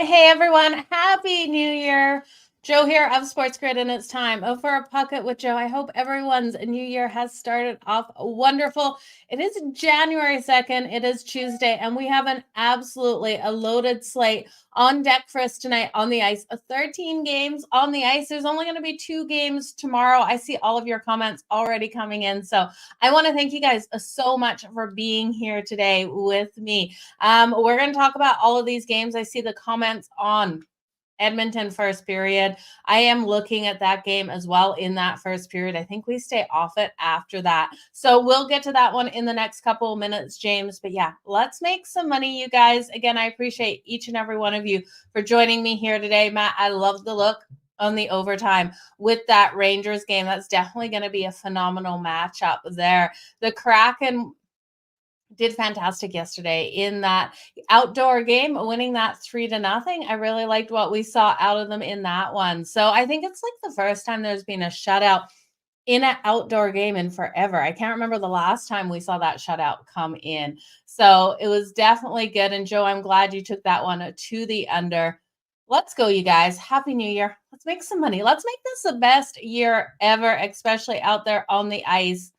Hey everyone, Happy New Year. Joe here of SportsGrid, and it's time for a Puckett with Joe. I hope everyone's new year has started off wonderful. It is January 2nd, it is Tuesday, and we have an absolutely loaded slate on deck for us tonight on the ice. 13 games on the ice. There's only going to be 2 games tomorrow. I see all of your comments already coming in, so I want to thank you guys so much for being here today with me. We're going to talk about all of these games. I see the comments on Edmonton first period. I am looking at that game as well in that first period. I think we stay off it after that. So we'll get to that one in the next couple of minutes, James. But yeah, let's make some money, you guys. Again, I appreciate each and every one of you for joining me here today. Matt, I love the look on the overtime with that Rangers game. That's definitely going to be a phenomenal matchup there. The Kraken did fantastic yesterday in that outdoor game, winning that 3-0. I really liked what we saw out of them in that one. So I think it's like the first time there's been a shutout in an outdoor game in forever. I can't remember the last time we saw that shutout come in. So it was definitely good. And Joe, I'm glad you took that one to the under. Let's go, you guys. Happy New Year. Let's make some money. Let's make this the best year ever, especially out there on the ice.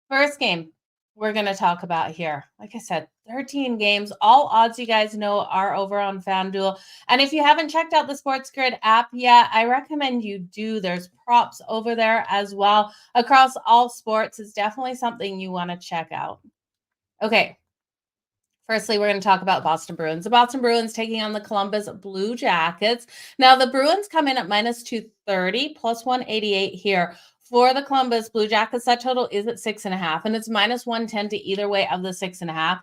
First game we're going to talk about here. Like I said, 13 games. All odds you guys know are over on FanDuel. And if you haven't checked out the SportsGrid app yet, I recommend you do. There's props over there as well across all sports. It's definitely something you want to check out. Okay. Firstly, we're going to talk about Boston Bruins. The Boston Bruins taking on the Columbus Blue Jackets. Now, the Bruins come in at minus 230, plus 188 here. For the Columbus Blue Jackets, that total is at 6.5, and it's minus 110 to either way of the 6.5.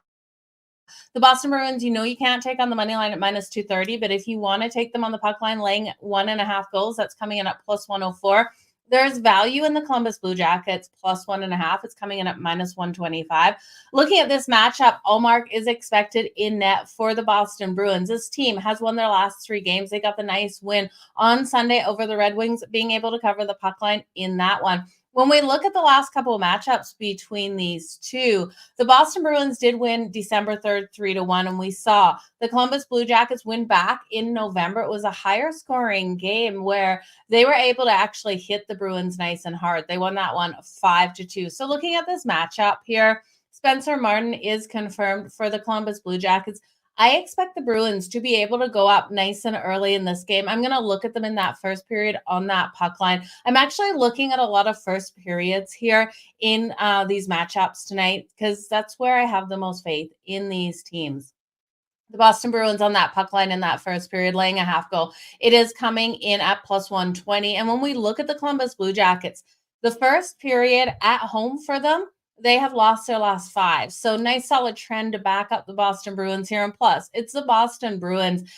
The Boston Bruins, you know you can't take on the money line at minus 230, but if you want to take them on the puck line laying 1.5 goals, that's coming in at plus 104. There's value in the Columbus Blue Jackets plus 1.5. It's coming in at minus 125. Looking at this matchup, Allmark is expected in net for the Boston Bruins. This team has won their last 3 games. They got the nice win on Sunday over the Red Wings, being able to cover the puck line in that one. When we look at the last couple of matchups between these two, the Boston Bruins did win December 3rd, 3-1, and we saw the Columbus Blue Jackets win back in November. It was a higher scoring game where they were able to actually hit the Bruins nice and hard. They won that one 5-2. So looking at this matchup here, Spencer Martin is confirmed for the Columbus Blue Jackets. I expect the Bruins to be able to go up nice and early in this game. I'm going to look at them in that first period on that puck line. I'm actually looking at a lot of first periods here in these matchups tonight because that's where I have the most faith in these teams. The Boston Bruins on that puck line in that first period, laying a half goal. It is coming in at plus 120. And when we look at the Columbus Blue Jackets, the first period at home for them, they have lost their last 5. So nice solid trend to back up the Boston Bruins here. And plus, it's the Boston Bruins.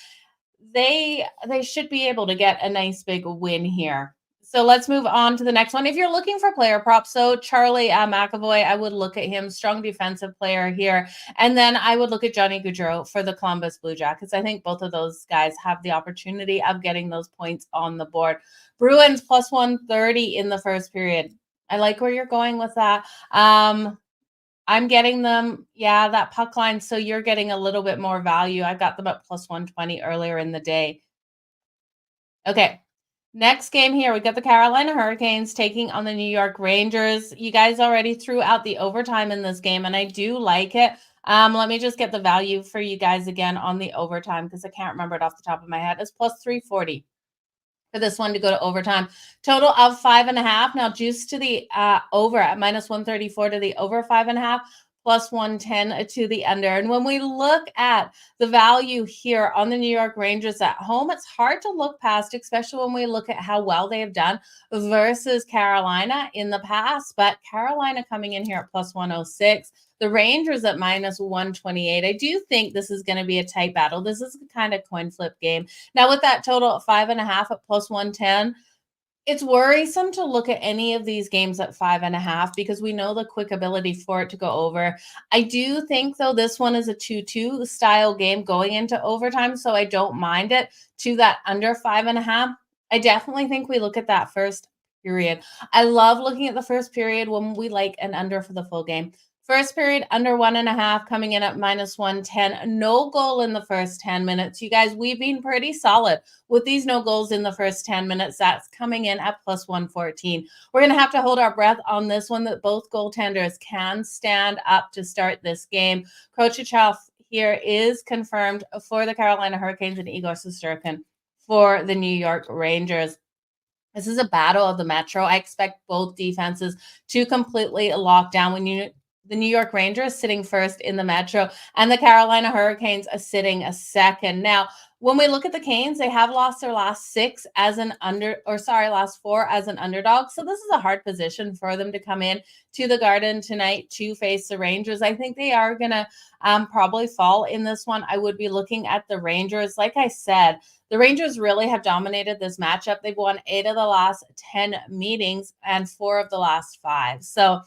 They should be able to get a nice big win here. So let's move on to the next one. If you're looking for player props, so Charlie McAvoy, I would look at him, strong defensive player here. And then I would look at Johnny Gaudreau for the Columbus Blue Jackets. I think both of those guys have the opportunity of getting those points on the board. Bruins plus 130 in the first period. I like where you're going with that. I'm getting them, that puck line. So you're getting a little bit more value. I got them at plus 120 earlier in the day. Okay. Next game here, we got the Carolina Hurricanes taking on the New York Rangers. You guys already threw out the overtime in this game, and I do like it. Let me just get the value for you guys again on the overtime because I can't remember it off the top of my head. It's plus 340 for this one to go to overtime. Total of 5.5. Now juice to the over at minus 134 to the over 5.5. Plus 110 to the under. And when we look at the value here on the New York Rangers at home, it's hard to look past, especially when we look at how well they have done versus Carolina in the past. But Carolina coming in here at plus 106. The Rangers at minus 128. I do think this is going to be a tight battle. This is a kind of coin flip game. Now with that total at 5.5 at plus 110, it's worrisome to look at any of these games at 5.5 because we know the quick ability for it to go over. I do think, though, this one is a 2-2 style game going into overtime, so I don't mind it to that under 5.5. I definitely think we look at that first period. I love looking at the first period when we like an under for the full game. First period under 1.5 coming in at -110. No goal in the first 10 minutes. You guys, we've been pretty solid with these no goals in the first 10 minutes. That's coming in at +114. We're going to have to hold our breath on this one that both goaltenders can stand up to start this game. Kochetkov here is confirmed for the Carolina Hurricanes and Igor Shesterkin for the New York Rangers. This is a battle of the Metro. I expect both defenses to completely lock down. The New York Rangers sitting first in the Metro and the Carolina Hurricanes are sitting a second. Now, when we look at the Canes, they have lost their last last 4 as an underdog. So this is a hard position for them to come in to the Garden tonight to face the Rangers. I think they are going to probably fall in this one. I would be looking at the Rangers. Like I said, the Rangers really have dominated this matchup. They've won 8 of the last 10 meetings and 4 of the last 5. So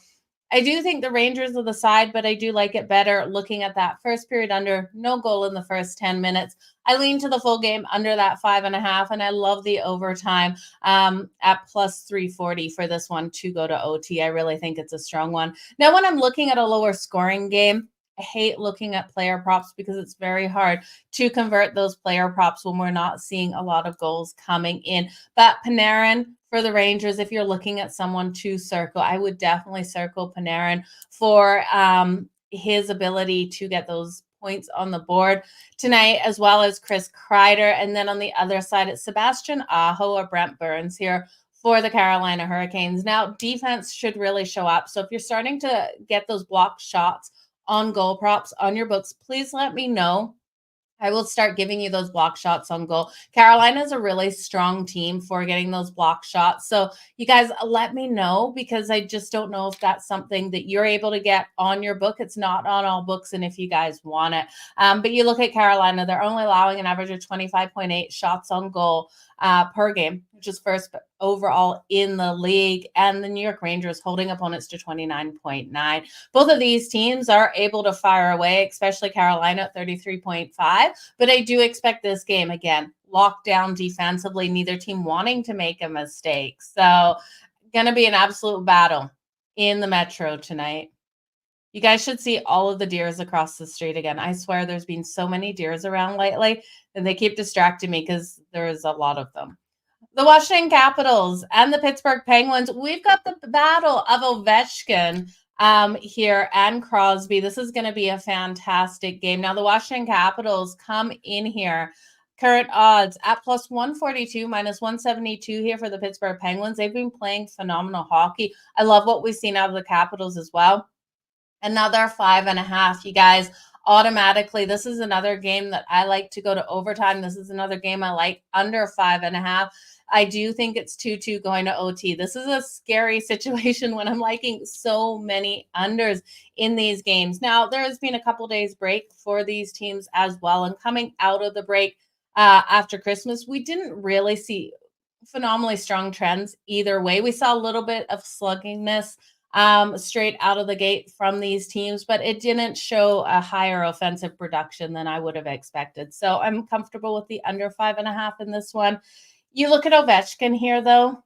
I do think the Rangers are the side, but I do like it better looking at that first period under, no goal in the first 10 minutes. I lean to the full game under that 5.5, and I love the overtime at +340 for this one to go to OT. I really think it's a strong one. Now, when I'm looking at a lower scoring game, I hate looking at player props because it's very hard to convert those player props when we're not seeing a lot of goals coming in. But Panarin for the Rangers, if you're looking at someone to circle, I would definitely circle Panarin for his ability to get those points on the board tonight, as well as Chris Kreider. And then on the other side, it's Sebastian Aho or Brent Burns here for the Carolina Hurricanes. Now, defense should really show up. So if you're starting to get those blocked shots on goal props on your books, please let me know. I will start giving you those block shots on goal. Carolina is a really strong team for getting those block shots. So you guys let me know, because I just don't know if that's something that you're able to get on your book. It's not on all books, and if you guys want it. But you look at Carolina, they're only allowing an average of 25.8 shots on goal per game, which is first overall in the league. And the New York Rangers holding opponents to 29.9. Both of these teams are able to fire away, especially Carolina at 33.5. But I do expect this game, again, locked down defensively, neither team wanting to make a mistake. So going to be an absolute battle in the Metro tonight. You guys should see all of the deers across the street again. I swear there's been so many deers around lately, and they keep distracting me because there's a lot of them. The Washington Capitals and the Pittsburgh Penguins. We've got the battle of Ovechkin here and Crosby. This is going to be a fantastic game. Now, the Washington Capitals come in here. Current odds at +142, -172 here for the Pittsburgh Penguins. They've been playing phenomenal hockey. I love what we've seen out of the Capitals as well. Another 5.5, you guys. Automatically, this is another game that I like to go to overtime. This is another game I like under 5.5. I do think it's 2-2 going to OT. This is a scary situation when I'm liking so many unders in these games. Now, there has been a couple days break for these teams as well. And coming out of the break after Christmas, we didn't really see phenomenally strong trends either way. We saw a little bit of sluggishness straight out of the gate from these teams, but it didn't show a higher offensive production than I would have expected. So I'm comfortable with the under 5.5 in this one. You look at Ovechkin here, though.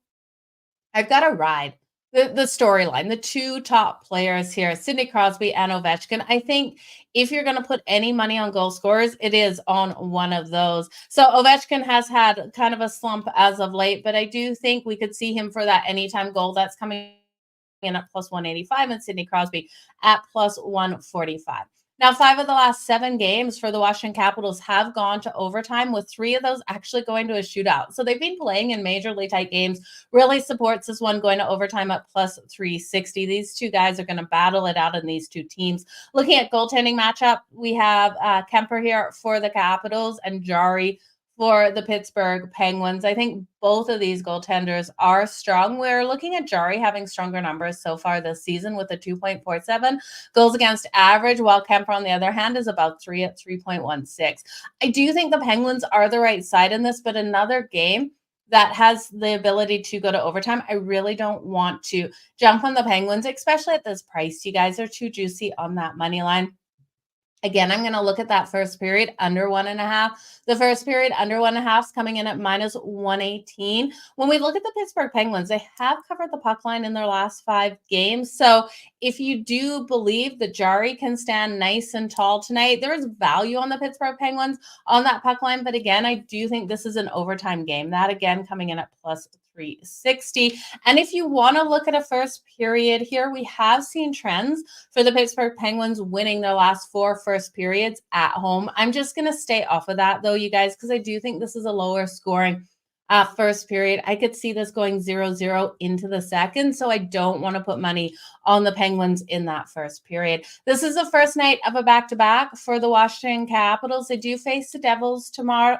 I've got to ride the storyline, the two top players here, Sidney Crosby and Ovechkin. I think if you're going to put any money on goal scorers, it is on one of those. So Ovechkin has had kind of a slump as of late, but I do think we could see him for that anytime goal that's coming in at +185, and Sidney Crosby at +145. Now, 5 of the last 7 games for the Washington Capitals have gone to overtime, with 3 of those actually going to a shootout. So they've been playing in majorly tight games. Really supports this one going to overtime at +360. These two guys are going to battle it out in these two teams. Looking at goaltending matchup, we have Kemper here for the Capitals and Jari for the Pittsburgh Penguins. I think both of these goaltenders are strong. We're looking at Jari having stronger numbers so far this season with a 2.47 goals against average, while Kemper, on the other hand, is about 3 at 3.16. I do think the Penguins are the right side in this, but another game that has the ability to go to overtime, I really don't want to jump on the Penguins, especially at this price. You guys are too juicy on that money line. Again, I'm going to look at that first period under 1.5. The first period under 1.5 is coming in at -118. When we look at the Pittsburgh Penguins, they have covered the puck line in their last 5 games. So if you do believe that Jari can stand nice and tall tonight, there is value on the Pittsburgh Penguins on that puck line. But again, I do think this is an overtime game. That again coming in at plus 360. And if you want to look at a first period here, we have seen trends for the Pittsburgh Penguins winning their last 4 first periods at home. I'm just going to stay off of that though, you guys, because I do think this is a lower scoring first period. I could see this going 0-0 into the second, so I don't want to put money on the Penguins in that first period. This is the first night of a back-to-back for the Washington Capitals. They do face the Devils tomorrow,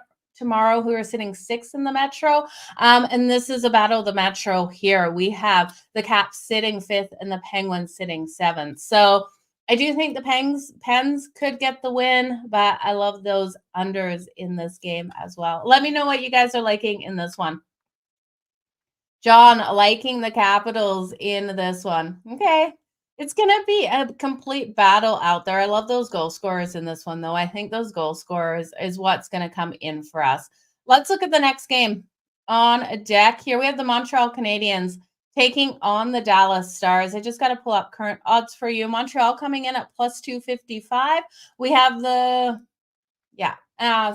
who are sitting 6th in the Metro. And this is a battle of the Metro here. We have the Caps sitting 5th and the Penguins sitting 7th. So I do think the Pens could get the win, but I love those unders in this game as well. Let me know what you guys are liking in this one. John, liking the Capitals in this one. Okay. It's going to be a complete battle out there. I love those goal scorers in this one, though. I think those goal scorers is what's going to come in for us. Let's look at the next game on deck. Here we have the Montreal Canadiens taking on the Dallas Stars. I just got to pull up current odds for you. Montreal coming in at plus 255. We have the,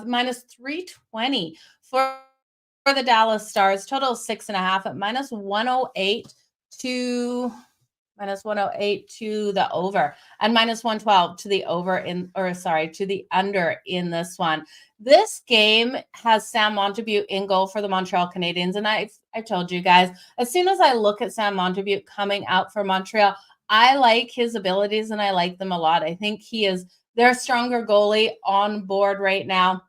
minus 320 for the Dallas Stars. Total 6.5 at minus 108 to the over, and minus 112 to the to the under in this one. This game has Sam Montembeault in goal for the Montreal Canadiens. And I told you guys, as soon as I look at Sam Montembeault coming out for Montreal, I like his abilities and I like them a lot. I think he is their stronger goalie on board right now.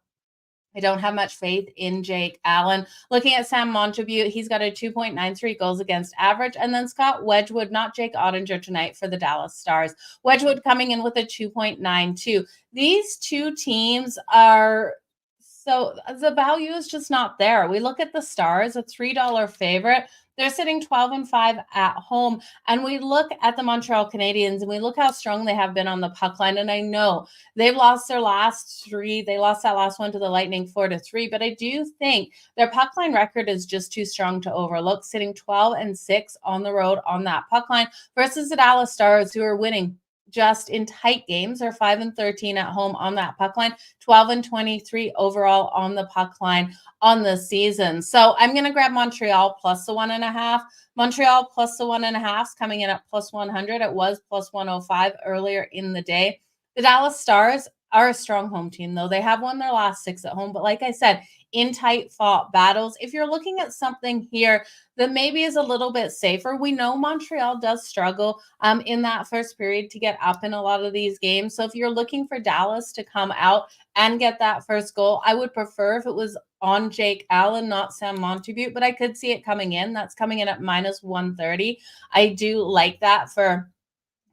I don't have much faith in Jake Allen. Looking at Sam Montembeault, he's got a 2.93 goals against average. And then Scott Wedgwood, not Jake Ottinger tonight for the Dallas Stars. Wedgwood coming in with a 2.92. These two teams are, so the value is just not there. We look at the Stars, a $3 favorite. They're sitting 12-5 at home. And we look at the Montreal Canadiens and we look how strong they have been on the puck line. And I know they've lost their last 3. They lost that last one to the Lightning 4-3. But I do think their puck line record is just too strong to overlook, sitting 12-6 on the road on that puck line versus the Dallas Stars, who are winning just in tight games. Are 5-13 at home on that puck line, 12-23 overall on the puck line on the season. So I'm going to grab Montreal plus the 1.5. Montreal plus the 1.5 is coming in at plus 100. It was plus 105 earlier in the day. The Dallas Stars are a strong home team, though. They have won their last 6 at home. But like I said, in tight fought battles, if you're looking at something here that maybe is a little bit safer, we know Montreal does struggle in that first period to get up in a lot of these games. So if you're looking for Dallas to come out and get that first goal, I would prefer if it was on Jake Allen, not Sam Montembeault, but I could see it coming in. That's coming in at minus 130. I do like that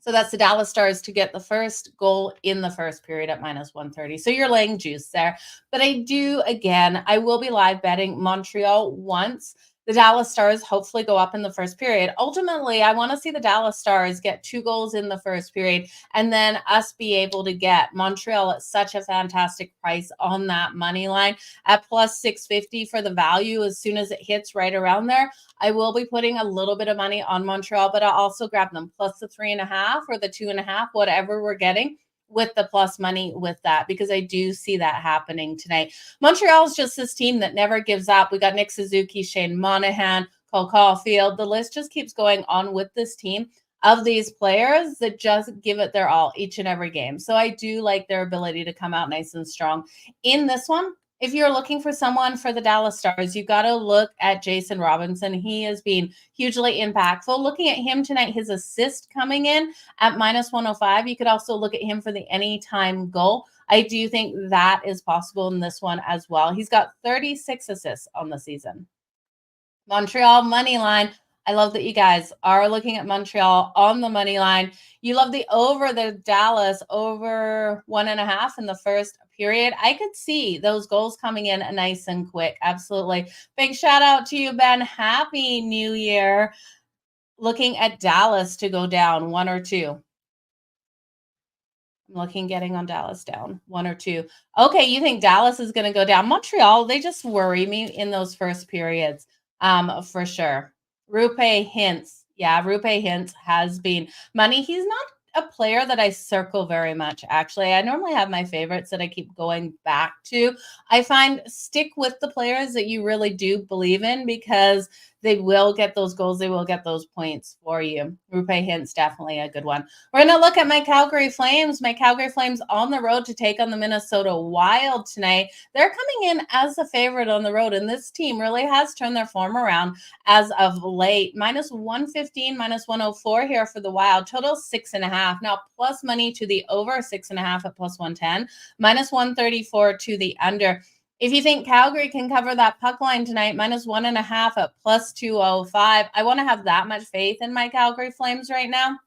so that's the Dallas Stars to get the first goal in the first period at minus 130. So you're laying juice there. But I will be live betting Montreal once the Dallas Stars hopefully go up in the first period. Ultimately, I want to see the Dallas Stars get 2 goals in the first period and then us be able to get Montreal at such a fantastic price on that money line at plus 650 for the value. As soon as it hits right around there, I will be putting a little bit of money on Montreal, but I'll also grab them plus the 3.5 or the 2.5, whatever we're getting, with the plus money with that, because I do see that happening tonight. Montreal is just this team that never gives up. We got Nick Suzuki, Shane Monahan, Cole Caulfield. The list just keeps going on with this team of these players that just give it their all each and every game. So I do like their ability to come out nice and strong in this one. If you're looking for someone for the Dallas Stars, you've got to look at Jason Robinson. He has been hugely impactful. Looking at him tonight, his assist coming in at minus 105. You could also look at him for the anytime goal. I do think that is possible in this one as well. He's got 36 assists on the season. Montreal money line. I love that you guys are looking at Montreal on the money line. You love the Dallas over 1.5 in the first period. I could see those goals coming in nice and quick. Absolutely. Big shout out to you, Ben. Happy New Year. Looking at Dallas to go down 1 or 2. I'm getting on Dallas down 1 or 2. Okay, you think Dallas is going to go down? Montreal, they just worry me in those first periods for sure. Rupe Hintz. Yeah, Rupe Hintz has been money. He's not a player that I circle very much, actually. I normally have my favorites that I keep going back to. I find stick with the players that you really do believe in because they will get those goals. They will get those points for you. Rupe Hintz, definitely a good one. We're going to look at my Calgary Flames. My Calgary Flames on the road to take on the Minnesota Wild tonight. They're coming in as a favorite on the road, and this team really has turned their form around as of late. Minus 115, minus 104 here for the Wild. Total 6.5. Now, plus money to the over 6.5 at plus 110. Minus 134 to the under. If you think Calgary can cover that puck line tonight, minus 1.5 at plus 205. I want to have that much faith in my Calgary Flames right now,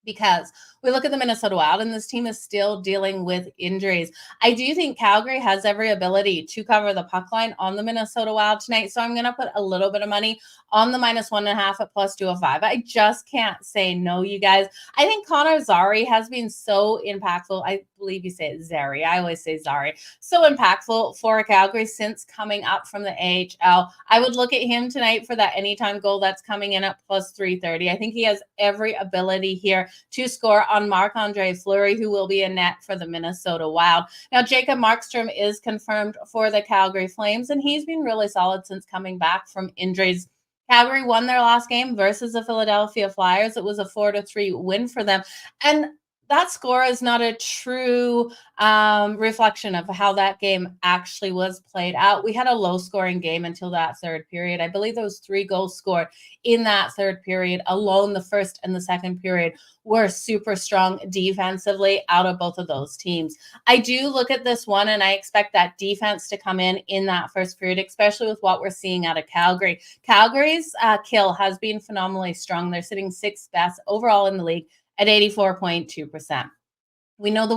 because we look at the Minnesota Wild and this team is still dealing with injuries. I do think Calgary has every ability to cover the puck line on the Minnesota Wild tonight. So I'm going to put a little bit of money on the minus 1.5 at plus 205. I just can't say no, you guys. I think Connor Zary has been so impactful. I believe you say it Zary. I always say Zary. So impactful for Calgary since coming up from the AHL. I would look at him tonight for that anytime goal that's coming in at plus 330. I think he has every ability here to score on Marc-Andre Fleury, who will be in net for the Minnesota Wild. Now, Jacob Markstrom is confirmed for the Calgary Flames, and he's been really solid since coming back from injuries. Calgary won their last game versus the Philadelphia Flyers. It was a 4-3 win for them. And that score is not a true reflection of how that game actually was played out. We had a low-scoring game until that third period. I believe there was 3 goals scored in that third period alone. The first and the second period were super strong defensively out of both of those teams. I do look at this one, and I expect that defense to come in that first period, especially with what we're seeing out of Calgary. Calgary's kill has been phenomenally strong. They're sitting 6th best overall in the league at 84.2%. We know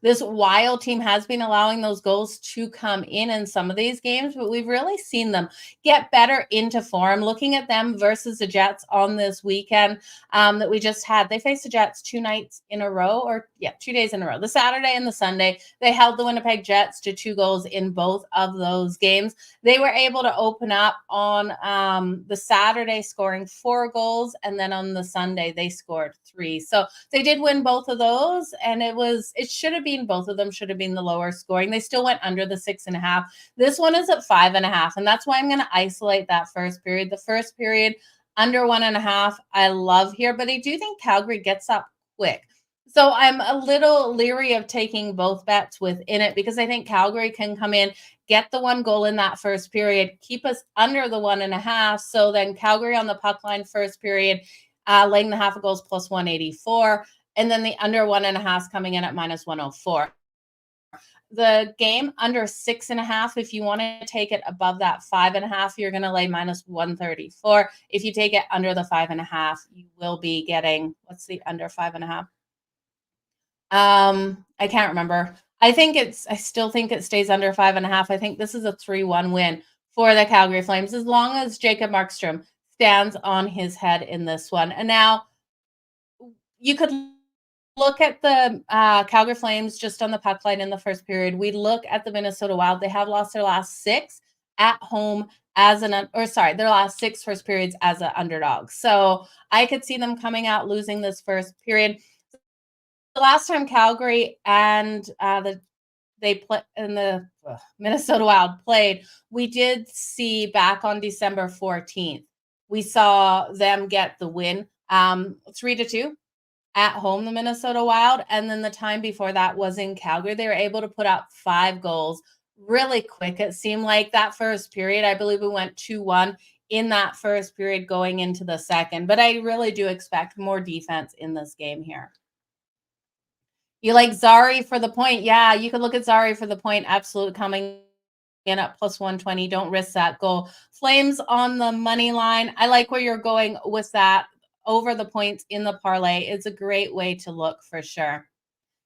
this Wild team has been allowing those goals to come in some of these games, but we've really seen them get better into form. Looking at them versus the Jets on this weekend that we just had, they faced the Jets 2 days in a row. The Saturday and the Sunday. They held the Winnipeg Jets to 2 goals in both of those games. They were able to open up on the Saturday scoring 4 goals, and then on the Sunday they scored 3. So they did win both of those, and it should have been, both of them should have been the lower scoring. They still went under the 6.5. This one is at 5.5, and that's why I'm going to isolate that first period. The first period under 1.5, I love here, but I do think Calgary gets up quick. So I'm a little leery of taking both bets within it, because I think Calgary can come in, get the 1 goal in that first period, keep us under the 1.5. So then Calgary on the puck line first period, laying the half of goals plus 184. And then the under 1.5 coming in at minus 104. The game under 6.5, if you want to take it above that 5.5, you're going to lay minus 134. If you take it under the 5.5, you will be getting, what's the under 5.5? I can't remember. I still think it stays under 5.5. I think this is a 3-1 win for the Calgary Flames, as long as Jacob Markstrom stands on his head in this one. And now you could look at the Calgary Flames just on the puck line in the first period. We look at the Minnesota Wild. They have lost their last 6 at home their last 6 first periods as an underdog. So I could see them coming out losing this first period. The last time Calgary and the Minnesota Wild played, we did see back on December 14th, we saw them get the win 3-2 at home, the Minnesota Wild. And then the time before that was in Calgary. They were able to put up 5 goals really quick. It seemed like that first period, I believe we went 2-1 in that first period going into the second. But I really do expect more defense in this game here. You like Zary for the point? Yeah, you could look at Zary for the point. Absolute coming in at plus 120. Don't risk that goal. Flames on the money line. I like where you're going with that. Over the points in the parlay. It's a great way to look for sure.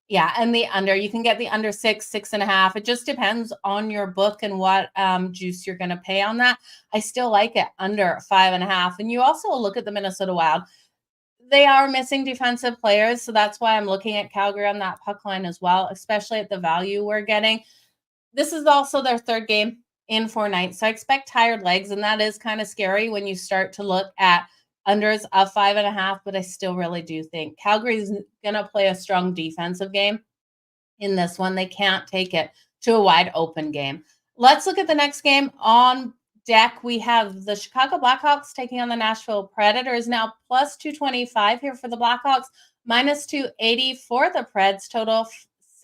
Yeah, and the under. You can get the under 6, 6.5. It just depends on your book and what juice you're going to pay on that. I still like it under 5.5. And you also look at the Minnesota Wild. They are missing defensive players, so that's why I'm looking at Calgary on that puck line as well, especially at the value we're getting. This is also their 3rd game in 4 nights, so I expect tired legs, and that is kind of scary when you start to look at unders of 5.5, but I still really do think Calgary's going to play a strong defensive game in this one. They can't take it to a wide open game. Let's look at the next game on deck. We have the Chicago Blackhawks taking on the Nashville Predators. Now plus 225 here for the Blackhawks, minus 280 for the Preds, total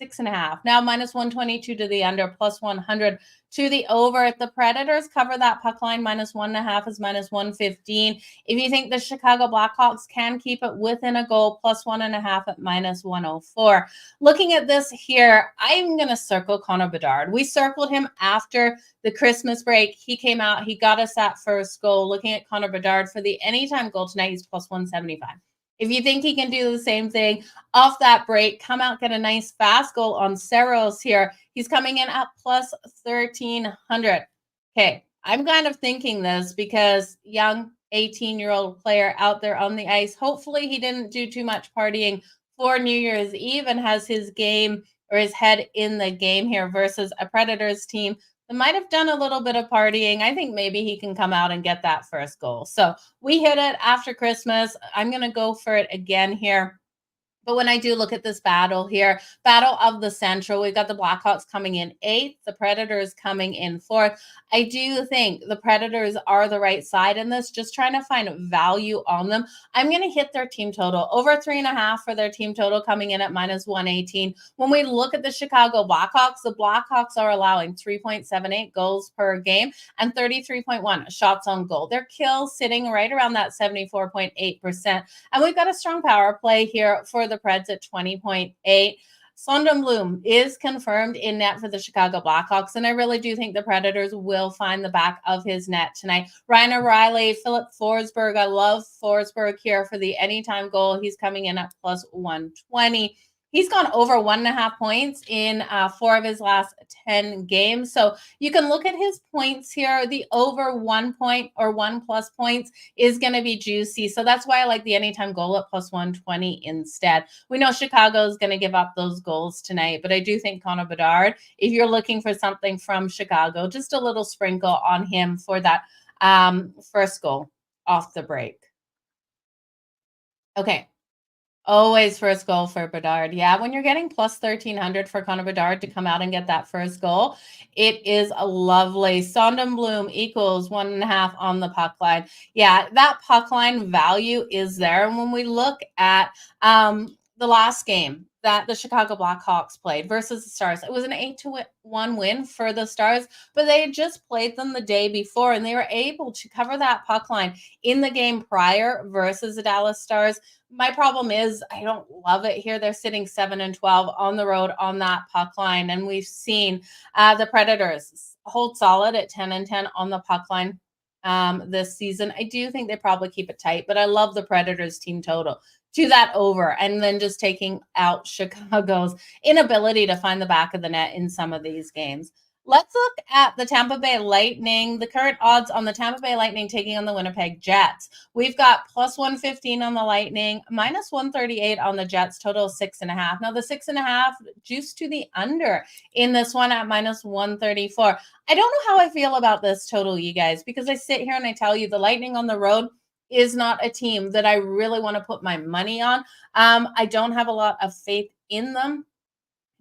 6.5. Now minus 122 to the under, plus 100 to the over. The Predators cover that puck line, minus 1.5 is minus 115. If you think the Chicago Blackhawks can keep it within a goal, plus 1.5 at minus 104. Looking at this here, I'm going to circle Connor Bedard. We circled him after the Christmas break. He came out, he got us that first goal. Looking at Connor Bedard for the anytime goal tonight, he's plus 175. If you think he can do the same thing off that break, come out, get a nice fast goal on Saros here. He's coming in at plus 1,300. Okay, I'm kind of thinking this because young 18-year-old player out there on the ice. Hopefully he didn't do too much partying for New Year's Eve and has his game or his head in the game here versus a Predators team that might have done a little bit of partying. I think maybe he can come out and get that first goal. So we hit it after Christmas. I'm going to go for it again here. But when I do look at this battle here, battle of the Central, we've got the Blackhawks coming in 8th, the Predators coming in 4th. I do think the Predators are the right side in this, just trying to find value on them. I'm going to hit their team total, over 3.5 for their team total, coming in at minus 118. When we look at the Chicago Blackhawks, the Blackhawks are allowing 3.78 goals per game and 33.1 shots on goal. Their kill sitting right around that 74.8%. And we've got a strong power play here for the Preds at 20.8. Sonderblom is confirmed in net for the Chicago Blackhawks, and I really do think the Predators will find the back of his net tonight. Ryan O'Reilly, Philip Forsberg. I love Forsberg here for the anytime goal. He's coming in at plus 120. He's gone over 1.5 points in 4 of his last 10 games. So you can look at his points here. The over 1 point or 1+ points is going to be juicy. So that's why I like the anytime goal at plus 120 instead. We know Chicago is going to give up those goals tonight, but I do think Connor Bedard, if you're looking for something from Chicago, just a little sprinkle on him for that first goal off the break. Okay. Always first goal for Bedard. Yeah, when you're getting plus 1,300 for Connor Bedard to come out and get that first goal, it is a lovely. Sonderblom equals 1.5 on the puck line. Yeah, that puck line value is there. And when we look at the last game that the Chicago Blackhawks played versus the Stars, it was an 8-1 win for the Stars, but they had just played them the day before, and they were able to cover that puck line in the game prior versus the Dallas Stars. My problem is I don't love it here. They're sitting 7-12 on the road on that puck line, and we've seen the Predators hold solid at 10-10 on the puck line this season. I do think they probably keep it tight, but I love the Predators team total to that over, and then just taking out Chicago's inability to find the back of the net in some of these games. Let's look at the Tampa Bay Lightning. The current odds on the Tampa Bay Lightning taking on the Winnipeg Jets. We've got plus 115 on the Lightning, minus 138 on the Jets, total 6.5. Now the 6.5 juice to the under in this one at minus 134. I don't know how I feel about this total, you guys, because I sit here and I tell you the Lightning on the road is not a team that I really want to put my money on. I don't have a lot of faith in them.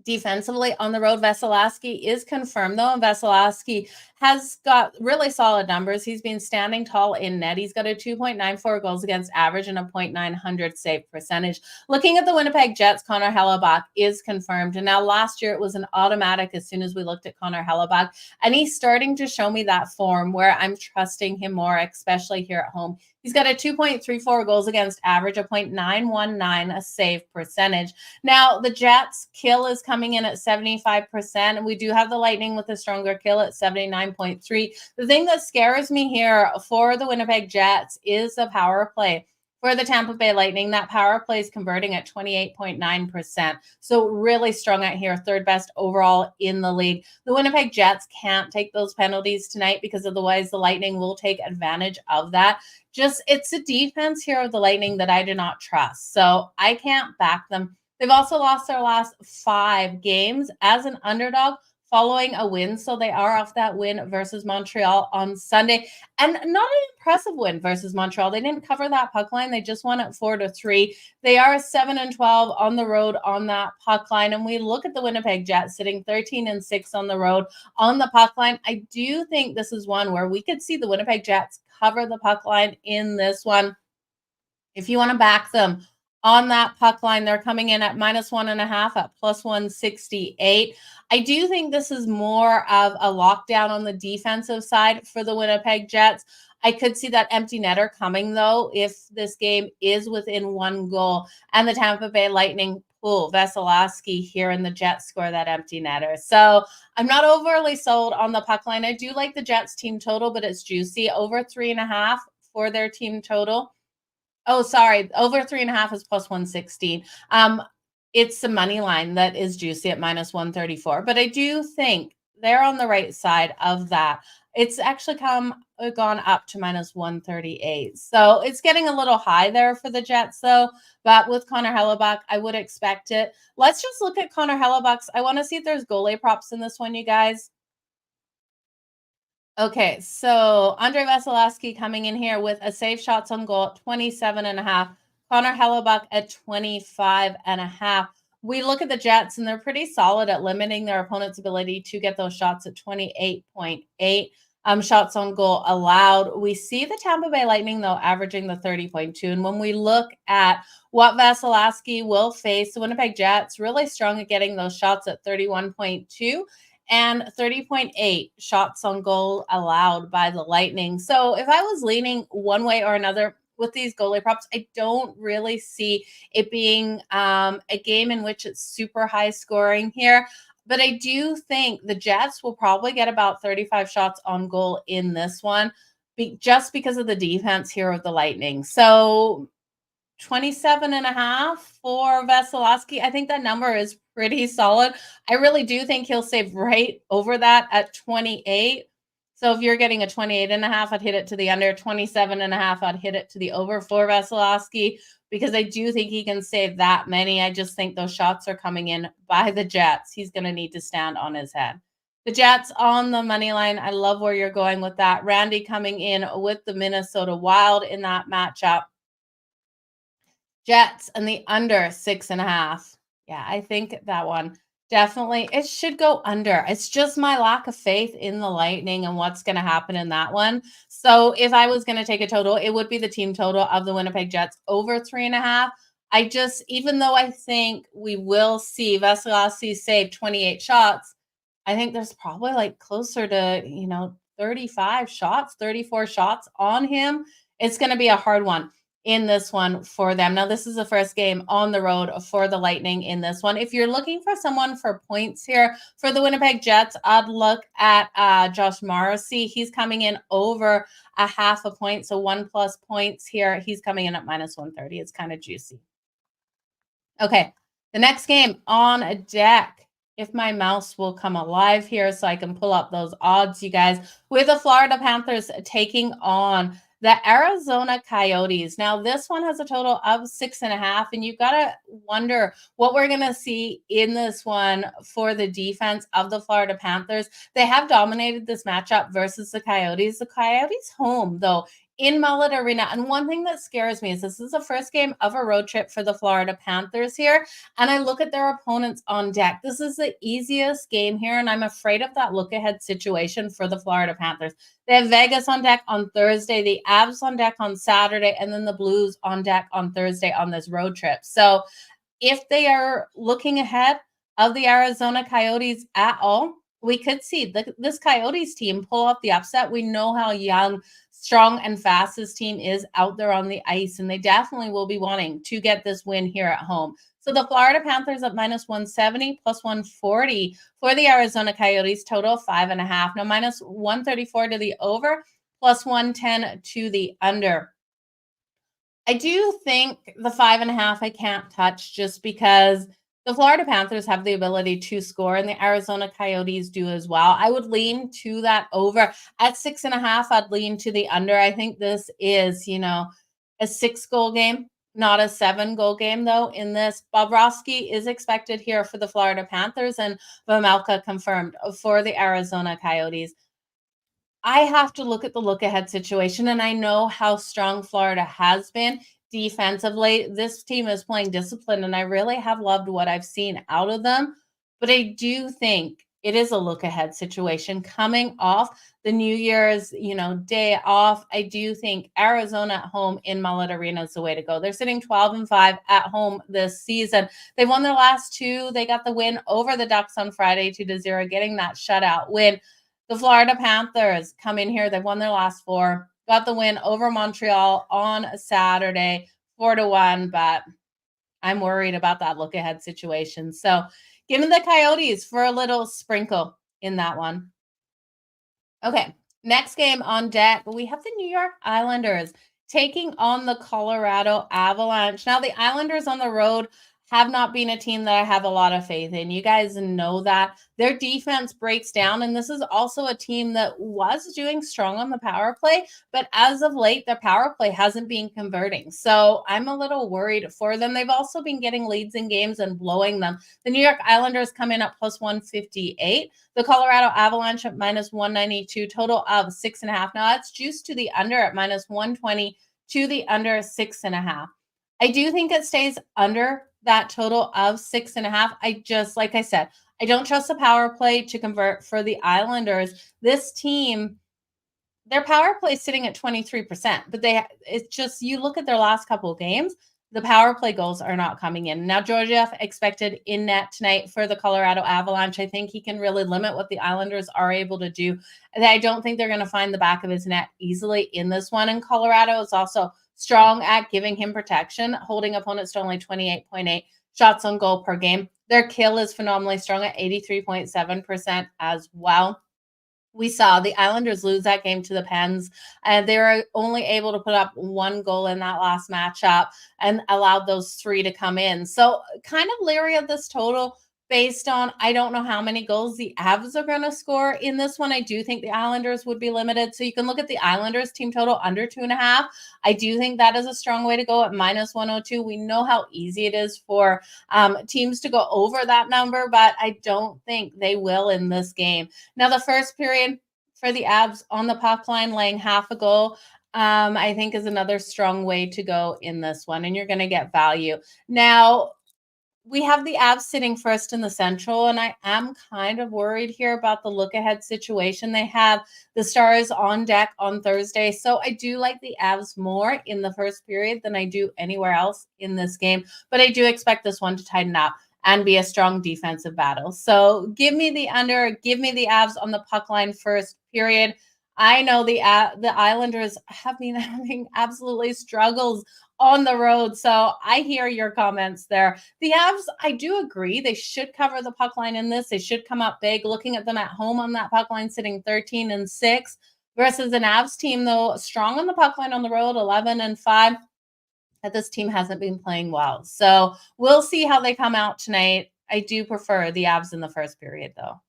Defensively on the road, Vasilevsky is confirmed, though, and Vasilevsky has got really solid numbers. He's been standing tall in net. He's got a 2.94 goals against average and a .900 save percentage. Looking at the Winnipeg Jets, Connor Hellebuyck is confirmed. And now last year it was an automatic as soon as we looked at Connor Hellebuyck. And he's starting to show me that form where I'm trusting him more, especially here at home. He's got a 2.34 goals against average, a .919 a save percentage. Now, the Jets' kill is coming in at 75%, and we do have the Lightning with a stronger kill at 79.3. The thing that scares me here for the Winnipeg Jets is the power play. For the Tampa Bay Lightning, that power play is converting at 28.9%. So really strong out here, third best overall in the league. The Winnipeg Jets can't take those penalties tonight because otherwise the Lightning will take advantage of that. It's a defense here of the Lightning that I do not trust. So I can't back them. They've also lost their last 5 games as an underdog following a win. So they are off that win versus Montreal on Sunday, and not an impressive win versus Montreal. They didn't cover that puck line. They just won it 4-3. They are 7-12 on the road on that puck line. And we look at the Winnipeg Jets sitting 13-6 on the road on the puck line. I do think this is one where we could see the Winnipeg Jets cover the puck line in this one. If you want to back them on that puck line, they're coming in at -1.5 at +168. I do think this is more of a lockdown on the defensive side for the Winnipeg Jets. I could see that empty netter coming, though, if this game is within 1 goal and the Tampa Bay Lightning pull Vasilevskiy here and the Jets score that empty netter. So I'm not overly sold on the puck line. I do like the Jets team total, but it's juicy. Over 3.5 for their team total. Oh, sorry. Over 3.5 is +116. It's the money line that is juicy at -134. But I do think they're on the right side of that. It's actually gone up to -138. So it's getting a little high there for the Jets, though. But with Connor Hellebuyck, I would expect it. Let's just look at Connor Hellebuyck's. I want to see if there's goalie props in this one, you guys. Okay, so Andre Vasilevskiy coming in here with a save shots on goal at 27.5. Connor Hellebuyck at 25.5. We look at the Jets, and they're pretty solid at limiting their opponent's ability to get those shots at 28.8 shots on goal allowed. We see the Tampa Bay Lightning, though, averaging the 30.2. And when we look at what Vasilevskiy will face, the Winnipeg Jets really strong at getting those shots at 31.2. And 30.8 shots on goal allowed by the Lightning. So if I was leaning one way or another with these goalie props, I don't really see it being a game in which it's super high scoring here. But I do think the Jets will probably get about 35 shots on goal in this one, just because of the defense here of the Lightning. So 27.5 for Vasilevskiy. I think that number is pretty solid. I really do think he'll save right over that at 28. So if you're getting a 28.5, I'd hit it to the under. 27.5, I'd hit it to the over for Vasilevskiy, because I do think he can save that many. I just think those shots are coming in by the Jets. He's going to need to stand on his head. The Jets on the money line. I love where you're going with that. Randy coming in with the Minnesota Wild in that matchup. Jets and the under 6.5. Yeah, I think that one definitely, it should go under. It's just my lack of faith in the Lightning and what's going to happen in that one. So if I was going to take a total, it would be the team total of the Winnipeg Jets over 3.5. I just, even though I think we will see Vasilevskiy save 28 shots, I think there's probably like closer to, 35 shots, 34 shots on him. It's going to be a hard one in this one for them. Now, this is the first game on the road for the Lightning in this one. If you're looking for someone for points here for the Winnipeg Jets, I'd look at Josh Morrissey. He's coming in over 0.5 point, so 1+ points here. He's coming in at -130. It's kind of juicy. Okay, the next game on a deck. If my mouse will come alive here so I can pull up those odds, you guys, with the Florida Panthers taking on the Arizona Coyotes. Now, this one has a total of 6.5, and you've got to wonder what we're going to see in this one for the defense of the Florida Panthers. They have dominated this matchup versus the Coyotes. The Coyotes home, though, in Mullet Arena. And one thing that scares me is this is the first game of a road trip for the Florida Panthers here. And I look at their opponents on deck. This is the easiest game here, and I'm afraid of that look-ahead situation for the Florida Panthers. They have Vegas on deck on Thursday, the Avs on deck on Saturday, and then the Blues on deck on Thursday on this road trip. So if they are looking ahead of the Arizona Coyotes at all, we could see this Coyotes team pull off the upset. We know how young, strong, and fast this team is out there on the ice, and they definitely will be wanting to get this win here at home. So the Florida Panthers at -170, +140 for the Arizona Coyotes, total 5.5. Now -134 to the over, +110 to the under. I do think the 5.5 I can't touch, just because the Florida Panthers have the ability to score, and the Arizona Coyotes do as well. I would lean to that over. At 6.5, I'd lean to the under. I think this is, a 6-goal game. not a 7-goal game, though, in this. Bobrovsky is expected here for the Florida Panthers, and Vejmelka confirmed for the Arizona Coyotes. I have to look at the look-ahead situation, and I know how strong Florida has been defensively. This team is playing discipline, and I really have loved what I've seen out of them. But I do think it is a look-ahead situation coming off the New Year's, day off. I do think Arizona at home in Mullet Arena is the way to go. They're sitting 12-5 at home this season. They won their last two. They got the win over the Ducks on Friday 2-0, getting that shutout win. The Florida Panthers come in here. They've won their last four, got the win over Montreal on Saturday, 4-1, but I'm worried about that look-ahead situation. So give me the Coyotes for a little sprinkle in that one. Okay, next game on deck, we have the New York Islanders taking on the Colorado Avalanche. Now, the Islanders on the road have not been a team that I have a lot of faith in. You guys know that. Their defense breaks down, and this is also a team that was doing strong on the power play, but as of late, their power play hasn't been converting. So I'm a little worried for them. They've also been getting leads in games and blowing them. The New York Islanders come in at plus 158. The Colorado Avalanche at minus 192, total of 6.5. Now that's juiced to the under at minus 120 to the under 6.5. I do think it stays under that total of 6.5. Like I said, I don't trust the power play to convert for the Islanders. This team, their power play is sitting at 23%, but it's just, you look at their last couple of games, the power play goals are not coming in. Now, Georgiev expected in net tonight for the Colorado Avalanche. I think he can really limit what the Islanders are able to do. And I don't think they're going to find the back of his net easily in this one. And Colorado is also strong at giving him protection, holding opponents to only 28.8 shots on goal per game. Their kill is phenomenally strong at 83.7% as well. We saw the Islanders lose that game to the Pens, and they were only able to put up 1 goal in that last matchup and allowed those 3 to come in. So kind of leery of this total based on, I don't know how many goals the Avs are going to score in this one. I do think the Islanders would be limited. So you can look at the Islanders team total under 2.5. I do think that is a strong way to go at minus 102. We know how easy it is for teams to go over that number, but I don't think they will in this game. Now, the first period for the Avs on the puck line, laying half a goal, I think is another strong way to go in this one, and you're going to get value. Now, we have the Avs sitting first in the Central, and I am kind of worried here about the look-ahead situation. They have the Stars on deck on Thursday, so I do like the Avs more in the first period than I do anywhere else in this game, but I do expect this one to tighten up and be a strong defensive battle. So give me the under, give me the Avs on the puck line first period. I know the Islanders have been having absolutely struggles on the road. So I hear your comments there. The Avs, I do agree. They should cover the puck line in this. They should come up big. Looking at them at home on that puck line, sitting 13-6 versus an Avs team, though, strong on the puck line on the road, 11-5. That this team hasn't been playing well. So we'll see how they come out tonight. I do prefer the Avs in the first period, though.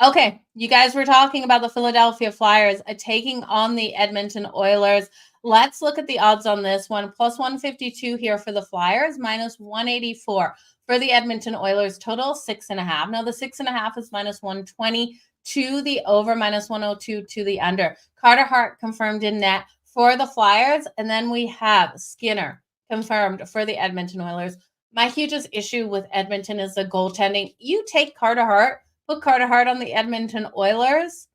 Okay, you guys were talking about the Philadelphia Flyers taking on the Edmonton Oilers. Let's look at the odds on this one. Plus 152 here for the Flyers, minus 184 for the Edmonton Oilers. Total 6.5. Now the 6.5 is minus 120 to the over, minus 102 to the under. Carter Hart confirmed in net for the Flyers. And then we have Skinner confirmed for the Edmonton Oilers. My hugest issue with Edmonton is the goaltending. You take Carter Hart, put Carter Hart on the Edmonton Oilers.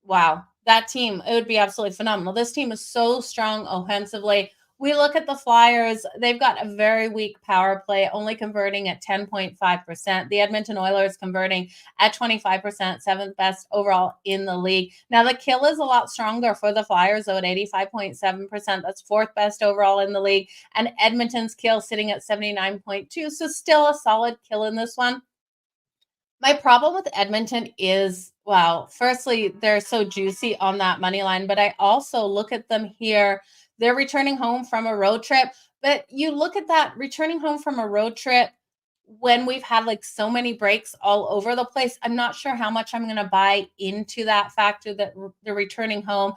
Wow, that team, it would be absolutely phenomenal. This team is so strong offensively. We look at the Flyers. They've got a very weak power play, only converting at 10.5%. The Edmonton Oilers converting at 25%, seventh best overall in the league. Now, the kill is a lot stronger for the Flyers, though, at 85.7%. That's fourth best overall in the league. And Edmonton's kill sitting at 79.2%. So still a solid kill in this one. My problem with Edmonton is, well, firstly, they're so juicy on that money line, but I also look at them here. They're returning home from a road trip, but you look at that returning home from a road trip when we've had like so many breaks all over the place. I'm not sure how much I'm going to buy into that factor that they're returning home.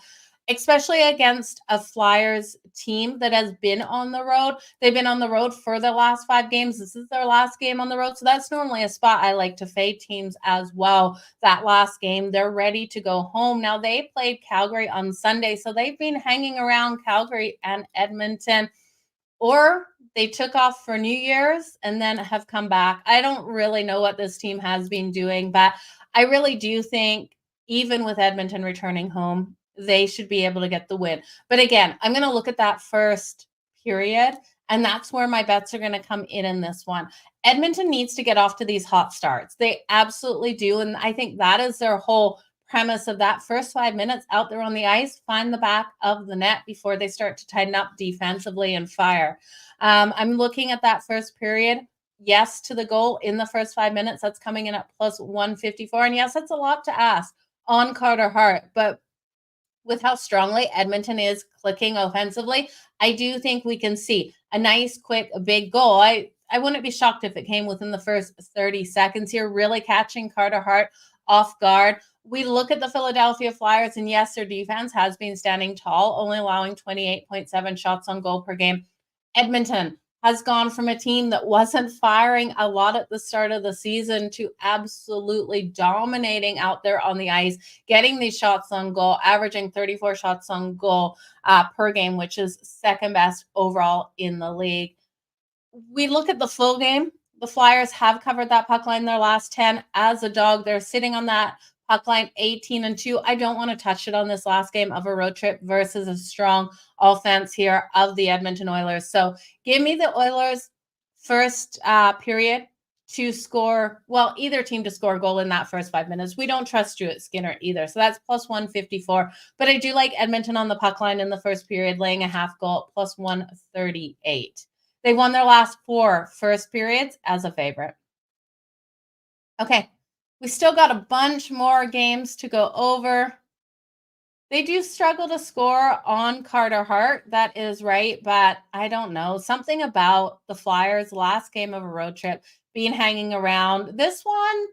especially against a Flyers team that has been on the road. They've been on the road for the last 5 games. This is their last game on the road. So that's normally a spot I like to fade teams as well. That last game, they're ready to go home. Now, they played Calgary on Sunday, so they've been hanging around Calgary and Edmonton, or they took off for New Year's and then have come back. I don't really know what this team has been doing, but I really do think even with Edmonton returning home, they should be able to get the win. But again, I'm going to look at that first period, and that's where my bets are going to come in this one. Edmonton needs to get off to these hot starts. They absolutely do, and I think that is their whole premise of that first 5 minutes out there on the ice, find the back of the net before they start to tighten up defensively and fire. I'm looking at that first period. Yes to the goal in the first 5 minutes. That's coming in at plus 154. And yes, that's a lot to ask on Carter Hart. But with how strongly Edmonton is clicking offensively, I do think we can see a nice, quick, big goal. I wouldn't be shocked if it came within the first 30 seconds here, really catching Carter Hart off guard. We look at the Philadelphia Flyers, and yes, their defense has been standing tall, only allowing 28.7 shots on goal per game. Edmonton has gone from a team that wasn't firing a lot at the start of the season to absolutely dominating out there on the ice, getting these shots on goal, averaging 34 shots on goal per game, which is second best overall in the league. We look at the full game. The Flyers have covered that puck line their last 10 as a dog. They're sitting on that puck line 18-2. I don't want to touch it on this last game of a road trip versus a strong offense here of the Edmonton Oilers. So give me the Oilers first period to score, well, either team to score a goal in that first 5 minutes. We don't trust Stuart Skinner either. So that's plus 154. But I do like Edmonton on the puck line in the first period, laying a half goal, plus 138. They won their last 4 first periods as a favorite. Okay, we still got a bunch more games to go over. They do struggle to score on Carter Hart. That is right, but I don't know. Something about the Flyers' last game of a road trip being hanging around. This one,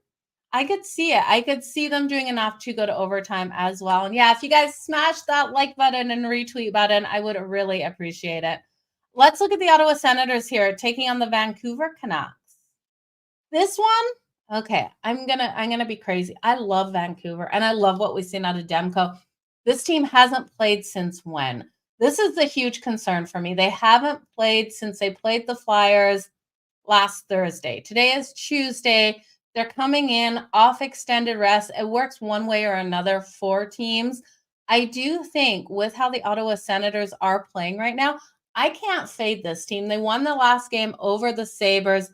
I could see it. I could see them doing enough to go to overtime as well. And yeah, if you guys smash that like button and retweet button, I would really appreciate it. Let's look at the Ottawa Senators here taking on the Vancouver Canucks. This one, okay, I'm gonna be crazy. I love Vancouver, and I love what we've seen out of Demko. This team hasn't played since when? This is the huge concern for me. They haven't played since they played the Flyers last Thursday. Today is Tuesday. They're coming in off extended rest. It works one way or another for teams. I do think with how the Ottawa Senators are playing right now, I can't fade this team. They won the last game over the Sabres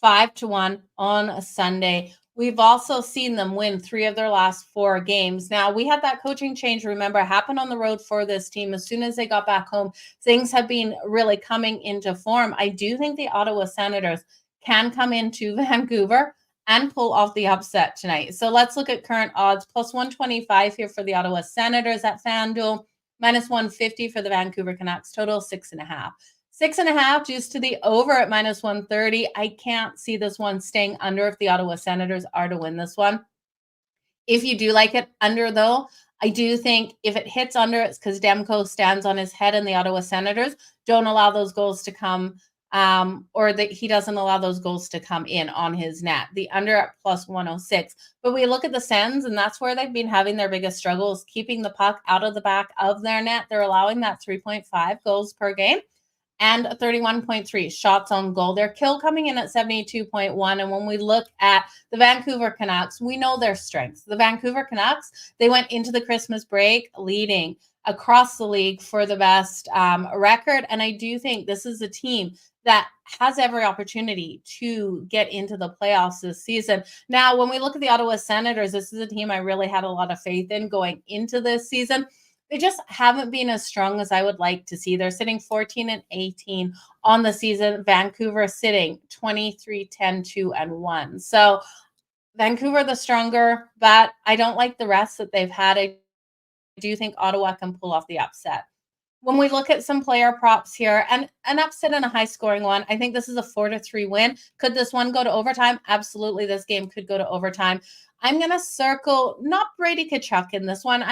5-1 on a Sunday. We've also seen them win 3 of their last 4 games. Now, we had that coaching change, remember, happen on the road for this team. As soon as they got back home, things have been really coming into form. I do think the Ottawa Senators can come into Vancouver and pull off the upset tonight. So let's look at current odds. Plus 125 here for the Ottawa Senators at FanDuel. Minus 150 for the Vancouver Canucks. Total 6.5. 6.5 juice to the over at minus 130. I can't see this one staying under if the Ottawa Senators are to win this one. If you do like it under, though, I do think if it hits under, it's because Demko stands on his head and the Ottawa Senators don't allow those goals to come, or that he doesn't allow those goals to come in on his net. The under at plus 106. But we look at the Sens, and that's where they've been having their biggest struggles, keeping the puck out of the back of their net. They're allowing that 3.5 goals per game and 31.3 shots on goal. Their kill coming in at 72.1. And when we look at the Vancouver Canucks, we know their strengths. The Vancouver Canucks, they went into the Christmas break leading across the league for the best record. And I do think this is a team that has every opportunity to get into the playoffs this season. Now, when we look at the Ottawa Senators, this is a team I really had a lot of faith in going into this season. They just haven't been as strong as I would like to see. They're sitting 14-18 on the season. Vancouver sitting 23-10-2-1. So Vancouver the stronger, but I don't like the rest that they've had. I do think Ottawa can pull off the upset. When we look at some player props here, and an upset and a high-scoring one, I think this is a 4-3 win. Could this one go to overtime? Absolutely, this game could go to overtime. I'm going to circle, not Brady Tkachuk in this one.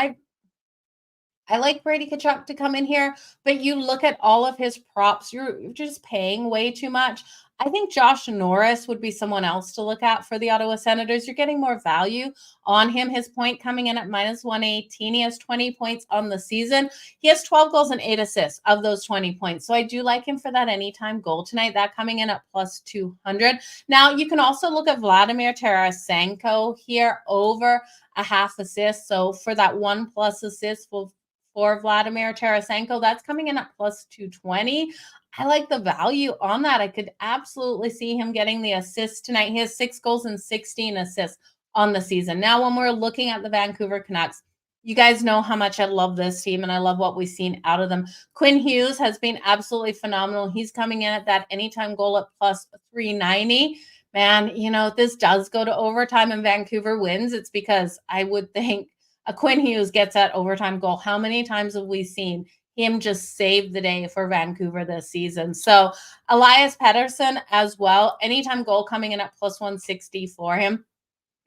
I like Brady Tkachuk to come in here, but you look at all of his props, you're just paying way too much. I think Josh Norris would be someone else to look at for the Ottawa Senators. You're getting more value on him. His point coming in at minus 118. He has 20 points on the season. He has 12 goals and 8 assists of those 20 points. So I do like him for that anytime goal tonight. That coming in at plus 200. Now, you can also look at Vladimir Tarasenko here over a half assist. So for that 1+ assist for Vladimir Tarasenko, that's coming in at plus 220. I like the value on that. I could absolutely see him getting the assist tonight. He has 6 goals and 16 assists on the season. Now, when we're looking at the Vancouver Canucks, you guys know how much I love this team and I love what we've seen out of them. Quinn Hughes has been absolutely phenomenal. He's coming in at that anytime goal at plus 390. Man, if this does go to overtime and Vancouver wins, it's because I would think a Quinn Hughes gets that overtime goal. How many times have we seen him just save the day for Vancouver this season? So Elias Pettersson as well. Anytime goal coming in at plus 160 for him.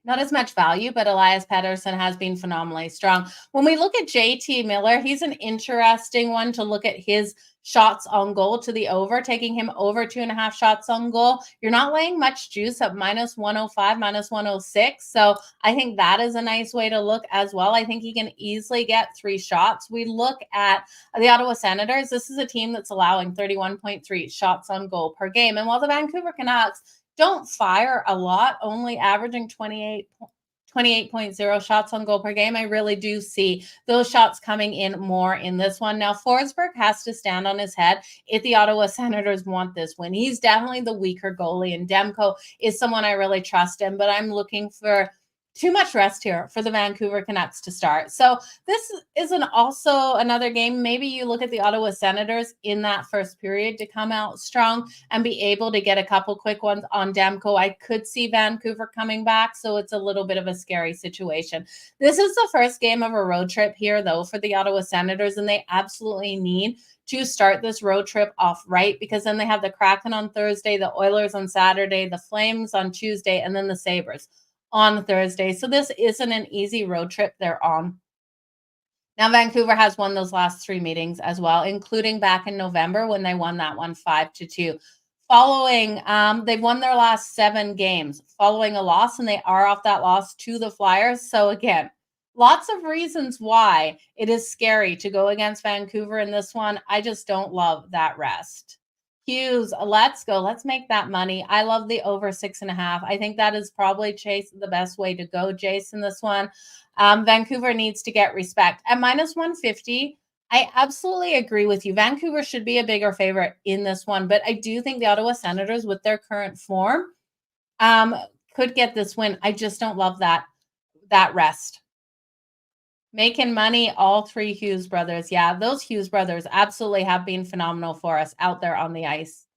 Not as much value, but Elias Pettersson has been phenomenally strong. When we look at JT Miller, he's an interesting one to look at his shots on goal to the over, taking him over 2.5 shots on goal. You're not laying much juice at minus 105, minus 106. So I think that is a nice way to look as well. I think he can easily get 3 shots. We look at the Ottawa Senators. This is a team that's allowing 31.3 shots on goal per game. And while the Vancouver Canucks don't fire a lot, only averaging 28.0 shots on goal per game, I really do see those shots coming in more in this one. Now, Forsberg has to stand on his head if the Ottawa Senators want this win. He's definitely the weaker goalie, and Demko is someone I really trust in, but I'm looking for too much rest here for the Vancouver Canucks to start. So this is also another game. Maybe you look at the Ottawa Senators in that first period to come out strong and be able to get a couple quick ones on Demko. I could see Vancouver coming back, so it's a little bit of a scary situation. This is the first game of a road trip here, though, for the Ottawa Senators, and they absolutely need to start this road trip off right, because then they have the Kraken on Thursday, the Oilers on Saturday, the Flames on Tuesday, and then the Sabres on Thursday. So this isn't an easy road trip they're on. Now, Vancouver has won those last 3 meetings as well, including back in November when they won that one 5-2. Following, they've won their last 7 games following a loss, and they are off that loss to the Flyers. So again, lots of reasons why it is scary to go against Vancouver in this one. I just don't love that rest. Hughes, let's go. Let's make that money. I love the over 6.5. I think that is probably the best way to go, Jason, this one. Vancouver needs to get respect. At minus 150, I absolutely agree with you. Vancouver should be a bigger favorite in this one, but I do think the Ottawa Senators, with their current form, could get this win. I just don't love that rest. Making money, all 3 Hughes brothers. Yeah, those Hughes brothers absolutely have been phenomenal for us out there on the ice.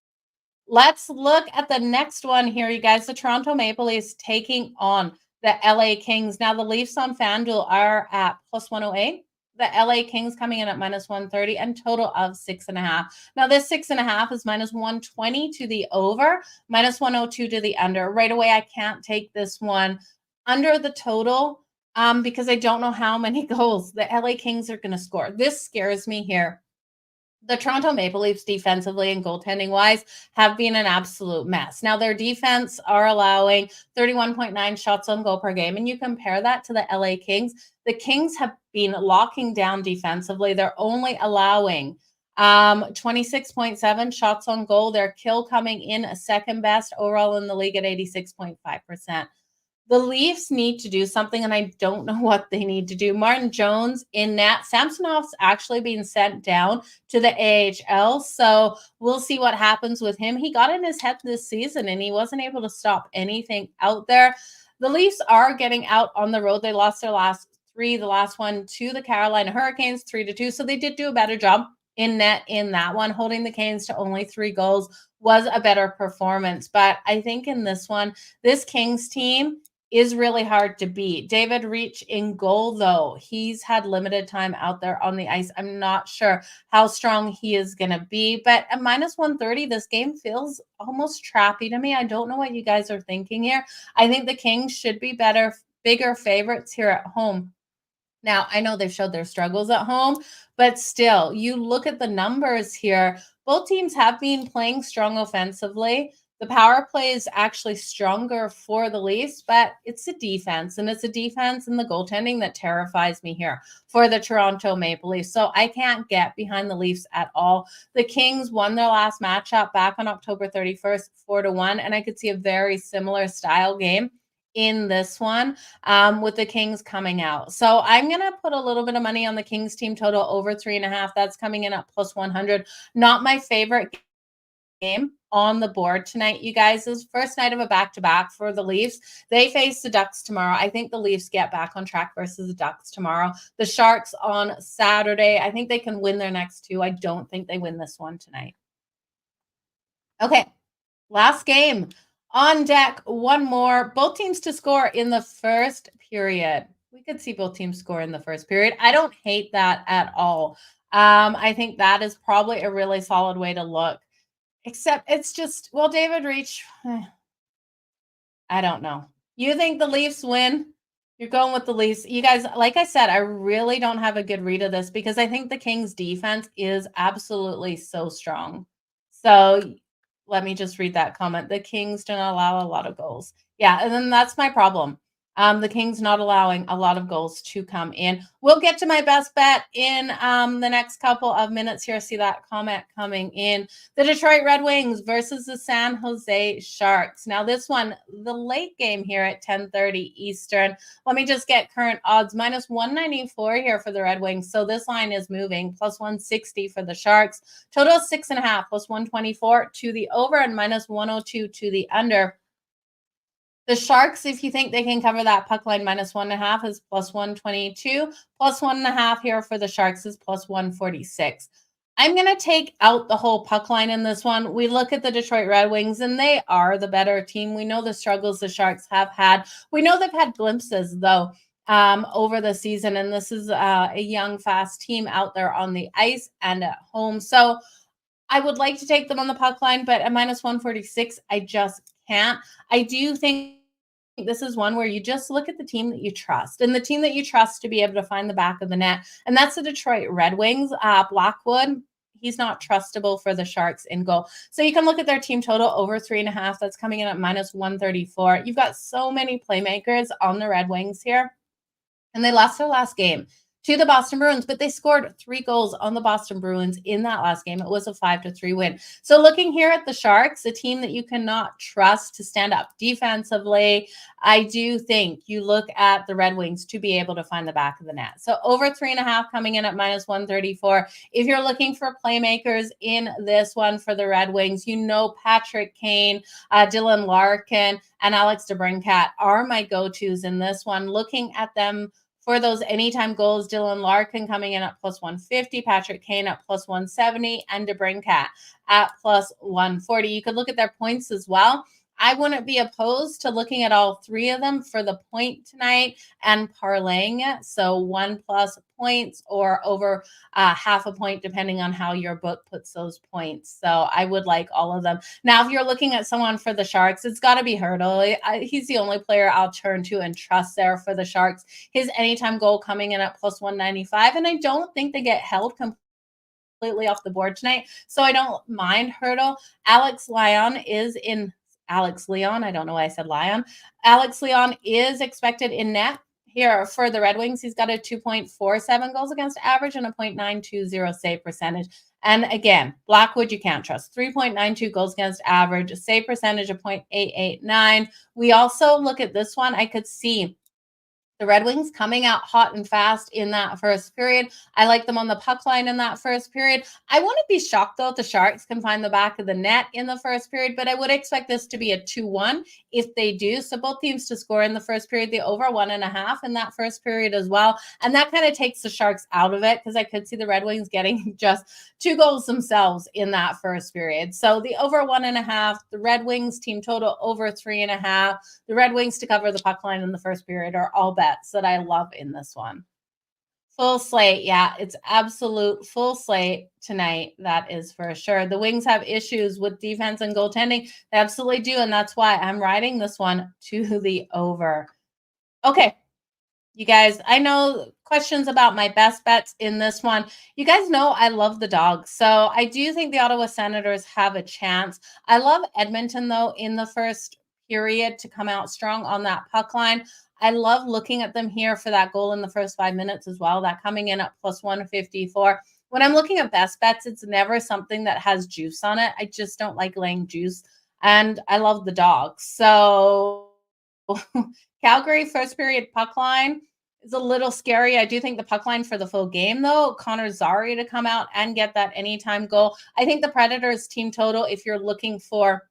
Let's look at the next one here, you guys. The Toronto Maple Leafs taking on the LA Kings. Now, the Leafs on FanDuel are at plus 108. The LA Kings coming in at minus 130 and total of 6.5. Now, this 6.5 is minus 120 to the over, minus 102 to the under. Right away, I can't take this one under the total because I don't know how many goals the LA Kings are going to score. This scares me here. The Toronto Maple Leafs defensively and goaltending wise have been an absolute mess. Now, their defense are allowing 31.9 shots on goal per game, and you compare that to the LA Kings. The Kings have been locking down defensively. They're only allowing 26.7 shots on goal. Their kill coming in second best overall in the league at 86.5%. The Leafs need to do something, and I don't know what they need to do. Martin Jones in net. Samsonov's actually being sent down to the AHL, so we'll see what happens with him. He got in his head this season, and he wasn't able to stop anything out there. The Leafs are getting out on the road. They lost their last 3, the last one to the Carolina Hurricanes, 3-2, so they did do a better job in net in that one. Holding the Canes to only 3 goals was a better performance, but I think in this one, this Kings team is really hard to beat. David Reach in goal, though. He's had limited time out there on the ice. I'm not sure how strong he is going to be, but at minus 130, this game feels almost trappy to me. I don't know what you guys are thinking here. I think the Kings should be bigger favorites here at home. Now, I know they've showed their struggles at home, but still, you look at the numbers here. Both teams have been playing strong offensively. The power play is actually stronger for the Leafs, but it's a defense, and it's a defense and the goaltending that terrifies me here for the Toronto Maple Leafs. So I can't get behind the Leafs at all. The Kings won their last matchup back on October 31st, 4-1, and I could see a very similar style game in this one with the Kings coming out. So I'm going to put a little bit of money on the Kings team total over 3.5. That's coming in at plus 100. Not my favorite game on the board tonight, you guys. Is first night of a back-to-back for the Leafs. They face the Ducks tomorrow. I think the Leafs get back on track versus the Ducks tomorrow. The Sharks on Saturday. I think they can win their next two. I don't think they win this one tonight. Okay, last game. On deck, one more. Both teams to score in the first period. We could see both teams score in the first period. I don't hate that at all. I think that is probably a really solid way to look. Except it's just, well, David Reach, I don't know. You think the Leafs win? You're going with the Leafs. You guys, like I said, I really don't have a good read of this because I think the Kings defense is absolutely so strong. So let me just read that comment. The Kings do not allow a lot of goals. Yeah, and then that's my problem. The Kings not allowing a lot of goals to come in. We'll get to my best bet in the next couple of minutes here. See that comment coming in. The Detroit Red Wings versus the San Jose Sharks. Now this one, the late game here at 10:30 Eastern. Let me just get current odds. Minus 194 here for the Red Wings. So this line is moving. Plus 160 for the Sharks. Total 6.5. Plus 124 to the over and minus 102 to the under. The Sharks, if you think they can cover that puck line, minus 1.5 is plus 122. Plus 1.5 here for the Sharks is plus 146. I'm going to take out the whole puck line in this one. We look at the Detroit Red Wings, and they are the better team. We know the struggles the Sharks have had. We know they've had glimpses, though, over the season, and this is a young, fast team out there on the ice and at home. So I would like to take them on the puck line, but at minus 146, I just can't. I do think this is one where you just look at the team that you trust and the team that you trust to be able to find the back of the net. And that's the Detroit Red Wings. Blackwood, he's not trustable for the Sharks in goal. So you can look at their team total over 3.5. That's coming in at minus 134. You've got so many playmakers on the Red Wings here. And they lost their last game to the Boston Bruins, but they scored 3 goals on the Boston Bruins in that last game. It was a 5-3 win. So looking here at the Sharks, a team that you cannot trust to stand up defensively, I do think you look at the Red Wings to be able to find the back of the net. So over 3.5 coming in at minus 134. If you're looking for playmakers in this one for the Red Wings, you know Patrick Kane, Dylan Larkin, and Alex DeBrincat are my go-tos in this one. Looking at them for those anytime goals, Dylan Larkin coming in at plus 150, Patrick Kane at plus 170, and DeBrincat at plus 140. You could look at their points as well. I wouldn't be opposed to looking at all 3 of them for the point tonight and parlaying it. So 1+ points or over half a point, depending on how your book puts those points. So I would like all of them. Now, if you're looking at someone for the Sharks, it's got to be Hurdle. He's the only player I'll turn to and trust there for the Sharks. His anytime goal coming in at plus 195. And I don't think they get held completely off the board tonight. So I don't mind Hurdle. Alex Leon, I don't know why I said Lion. Alex Leon is expected in net here for the Red Wings. He's got a 2.47 goals against average and a 0.920 save percentage. And again, Blackwood, you can't trust. 3.92 goals against average, a save percentage of 0.889. We also look at this one. I could see the Red Wings coming out hot and fast in that first period. I like them on the puck line in that first period. I wouldn't be shocked, though, if the Sharks can find the back of the net in the first period, but I would expect this to be a 2-1 if they do. So both teams to score in the first period, the over 1.5 in that first period as well. And that kind of takes the Sharks out of it because I could see the Red Wings getting just 2 goals themselves in that first period. So the over 1.5, the Red Wings team total over 3.5, the Red Wings to cover the puck line in the first period are all bets that I love in this one. Full slate. Yeah, it's absolute full slate tonight. That is for sure. The Wings have issues with defense and goaltending. They absolutely do. And that's why I'm riding this one to the over. Okay. You guys, I know questions about my best bets in this one. You guys know I love the dogs. So I do think the Ottawa Senators have a chance. I love Edmonton, though, in the first period to come out strong on that puck line. I love looking at them here for that goal in the first 5 minutes as well. That coming in at plus 154. When I'm looking at best bets, it's never something that has juice on it. I just don't like laying juice. And I love the dogs. So Calgary first period puck line is a little scary. I do think the puck line for the full game, though, Connor Zary to come out and get that anytime goal. I think the Predators team total, if you're looking for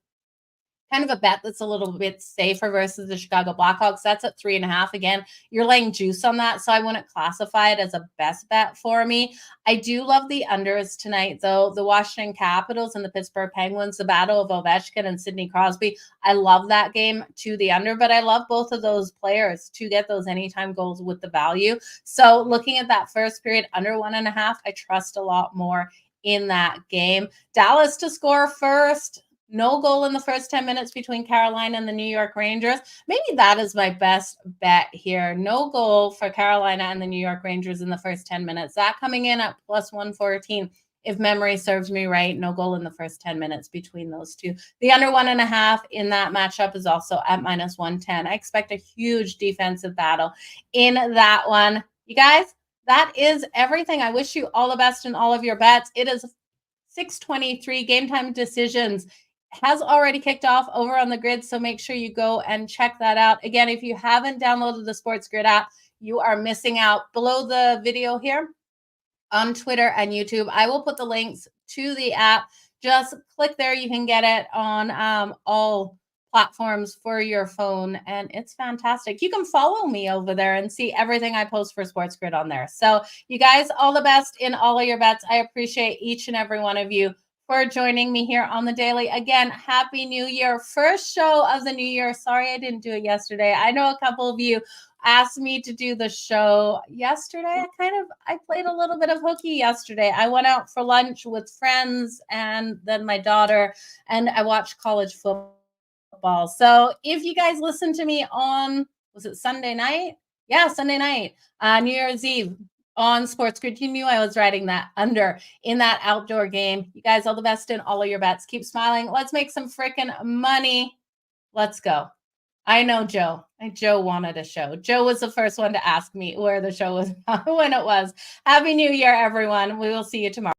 kind of a bet that's a little bit safer versus the Chicago Blackhawks, that's at 3.5. Again, you're laying juice on that, so I wouldn't classify it as a best bet for me. I do love the unders tonight, though. The Washington Capitals and the Pittsburgh Penguins, the battle of Ovechkin and Sidney Crosby. I love that game to the under, but I love both of those players to get those anytime goals with the value. So looking at that first period under 1.5, I trust a lot more in that game. Dallas to score first. No goal in the first 10 minutes between Carolina and the New York Rangers. Maybe that is my best bet here. No goal for Carolina and the New York Rangers in the first 10 minutes. That coming in at plus 114. If memory serves me right, no goal in the first 10 minutes between those two. The under 1.5 in that matchup is also at minus 110. I expect a huge defensive battle in that one. You guys, that is everything. I wish you all the best in all of your bets. It is 6:23. Game time decisions has already kicked off over on the grid, so make sure you go and check that out. Again, if you haven't downloaded the SportsGrid app, you are missing out. Below the video here on Twitter and YouTube, I will put the links to the app. Just click there. You can get it on all platforms for your phone, and it's fantastic. You can follow me over there and see everything I post for SportsGrid on there. So you guys, all the best in all of your bets. I appreciate each and every one of you for joining me here on the daily. Again, Happy New Year. First show of the new year. Sorry I didn't do it yesterday. I know a couple of you asked me to do the show yesterday. I played a little bit of hooky yesterday. I went out for lunch with friends and then my daughter, and I watched college football. So if you guys listened to me on, was it Sunday night? Yeah, Sunday night, New Year's Eve, on SportsGrid, you knew I was riding that under in that outdoor game. You guys, all the best in all of your bets. Keep smiling. Let's make some freaking money. Let's go. I know Joe. Joe wanted a show. Joe was the first one to ask me where the show was when it was. Happy New Year, everyone. We will see you tomorrow.